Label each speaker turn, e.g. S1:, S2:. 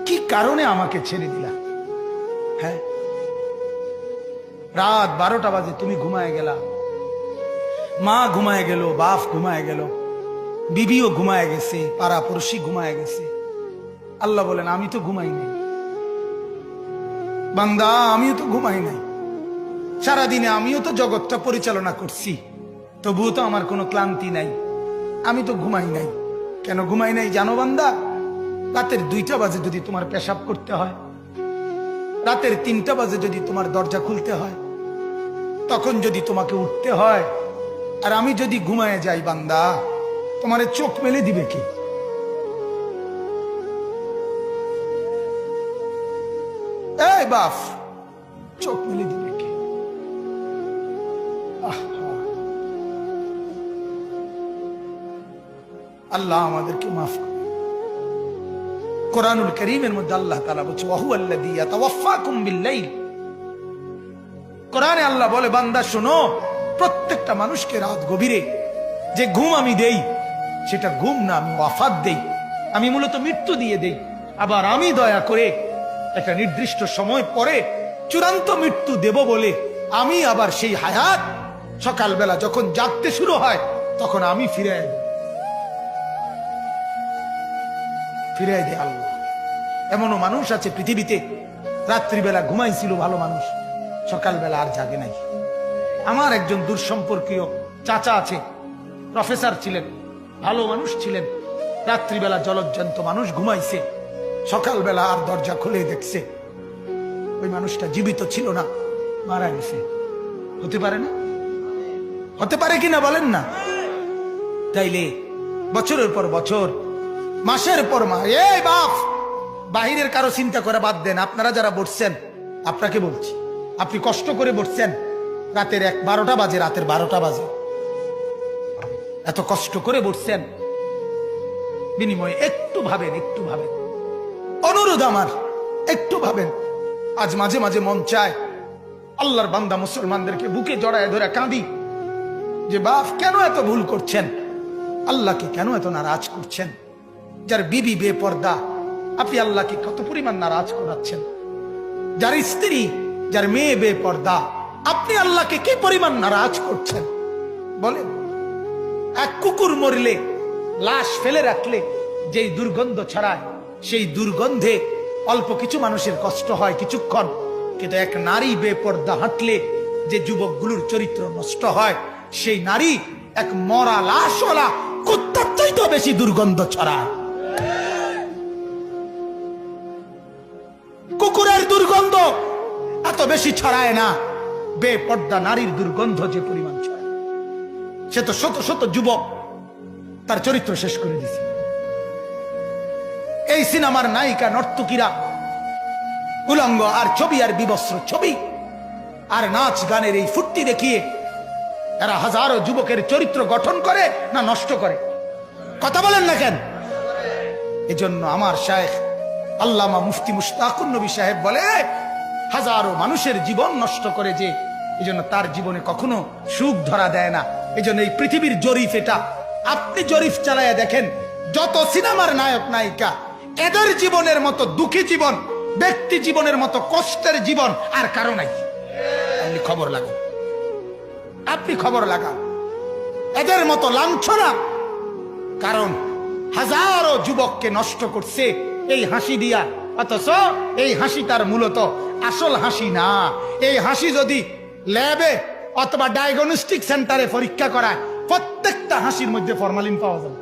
S1: কি কারণে আমাকে ছেড়ে দিলা? হ্যাঁ, রাত 12টা বাজে তুমি ঘুমায় গেলা, মা ঘুমায় গেল, বাপ ঘুমায় গেল, বিবিও ঘুমায় গেছে, পাড়া পড়শি ঘুমায় গেছে। আল্লাহ বলেন আমি তো ঘুমাই নাই বান্দা, আমিও তো ঘুমাই নাই। সারাদিনে আমিও তো জগৎটা পরিচালনা করছি, তবুও তো আমার কোনো ক্লান্তি নাই। আমি তো ঘুমাই নাই। কেন ঘুমাই নাই জানো বান্দা? রাতের 2টা বাজে যদি তোমার পেশাব করতে হয়, রাতের 3টা বাজে যদি তোমার দরজা খুলতে হয়, তখন যদি তোমাকে উঠতে হয়, আর আমি যদি ঘুমায় যাই বান্দা, তোমারে চোখ মেলে দিবে কি? এই বাপ, চোখ মেলে দিবে কি? আল্লাহ আমাদেরকে মাফ করে। কোরআনুল কারীমের মধ্যে আল্লাহ তাআলা বলছে ওয়াহুয়াল্লাযী ইয়াতাওয়াফফাকুম বিল-লাইল। কোরআনে আল্লাহ বলে বান্দা শোনো, প্রত্যেকটা মানুষকে রাত গভীরে যে ঘুম আমি দেই, সেটা ঘুম না, আমি ওয়াফাত দেই, আমি মূলত মৃত্যু দিয়ে দেই। আবার আমি দয়া করে একটা নির্দিষ্ট সময় পরে চূড়ান্ত মৃত্যু দেব বলে আমি আবার সেই হায়াত সকালবেলা যখন জাগতে শুরু হয় তখন আমি ফিরাই দেয় আল্লাহ। এমনও মানুষ আছে পৃথিবীতে, রাত্রিবেলা ঘুমাইছিল ভালো মানুষ, সকালবেলা আর জাগে নাই। আমার একজন দূরসম্পর্কীয় চাচা আছে, প্রফেসর ছিলেন, ভালো মানুষ ছিলেন। রাত্রিবেলা জলজ্জান্ত মানুষ ঘুমাইছে, সকালবেলা আর দরজা খুলে দেখছে ওই মানুষটা জীবিত ছিল না, মারা গেছে। হতে পারে না? হতে পারে কিনা বলেন না? তাইলে বছরের পর বছর, মাসের পর মাস, এই বাপ, বাহিরের কারো চিন্তা করে বাদ দেন। আপনারা যারা বসছেন, আপনাকে বলছি, আপনি কষ্ট করে বসছেন, রাতের 12টা বাজে, রাতের 12টা বাজে, এত কষ্ট করে বসছেন, বিনিময়ে একটু ভাবেন, একটু ভাবেন, অনুরোধ আমার, একটু ভাবেন। আজ মাঝে মাঝে মন চায় আল্লাহর বান্দা মুসলমানদেরকে বুকে জড়ায় ধরে কাঁদি যে বাপ কেন এত ভুল করছেন, আল্লাহকে কেন এত নারাজ করছেন? যার বিবি বেপর্দা, আপনি আল্লাহকে কত পরিমাণ নারাজ করাচ্ছেন। যার স্ত্রী, যার মেয়ে বেপর্দা, আপনি আল্লাহকে কি পরিমাণ নারাজ করছেন বলেন? এক কুকুর মরলে, লাশ ফেলে রাখলে যেই দুর্গন্ধ ছড়ায়, সেই দুর্গন্ধে অল্প কিছু মানুষের কষ্ট হয় কিছুক্ষণ, কিন্তু এক নারী বেপর্দা হাঁটলে যে যুবকগুলোর চরিত্র নষ্ট হয়, সেই নারী এক মরা লাশওয়ালা কুত্তার চাইতেও বেশি দুর্গন্ধ ছড়ায়। কুকুরের দুর্গন্ধ এত বেশি ছড়ায় না, বেপর্দা নারীর দুর্গন্ধ যে পরিমাণ ছড়ায়। সে তো শত শত যুবক তার চরিত্র শেষ করে দিছে। এই সিনেমার নায়িকা নর্তকীরা উলঙ্গ আর ছবি, আর বিবস্ত্র ছবি আর নাচ গানের এই ফুর্তি দেখিয়ে এরা হাজারো যুবকের চরিত্র গঠন করে না নষ্ট করে? কথা বলেন না কেন? এজন্য আমার শায়েখ আল্লামা মুফতি মুশতাকুর নবী সাহেব বলে, হাজারো মানুষের জীবন নষ্ট করে যে, এজন্য তার জীবনে কখনো সুখ ধরা দেয় না। এজন্য এই পৃথিবীর জরিফ এটা, আপনি জরিফ চালায়া দেখেন, যত সিনেমার নায়ক নায়িকা, এদের জীবনের মতো দুঃখী জীবন, ব্যক্তি জীবনের মতো কষ্টের জীবন আর কারো নাই। আপনি খবর লাগান, আপনি খবর লাগান, এদের মতো লাঞ্ছনা। কারণ হাজারো যুবককে নষ্ট করছে এই হাসি দিয়া, অথচ এই হাসি তার মূলত আসল হাসি না। এই হাসি যদি ল্যাবে অথবা ডায়াগনস্টিক সেন্টারে পরীক্ষা করায়, প্রত্যেকটা হাসির মধ্যে ফরমালিন পাওয়া যাবে।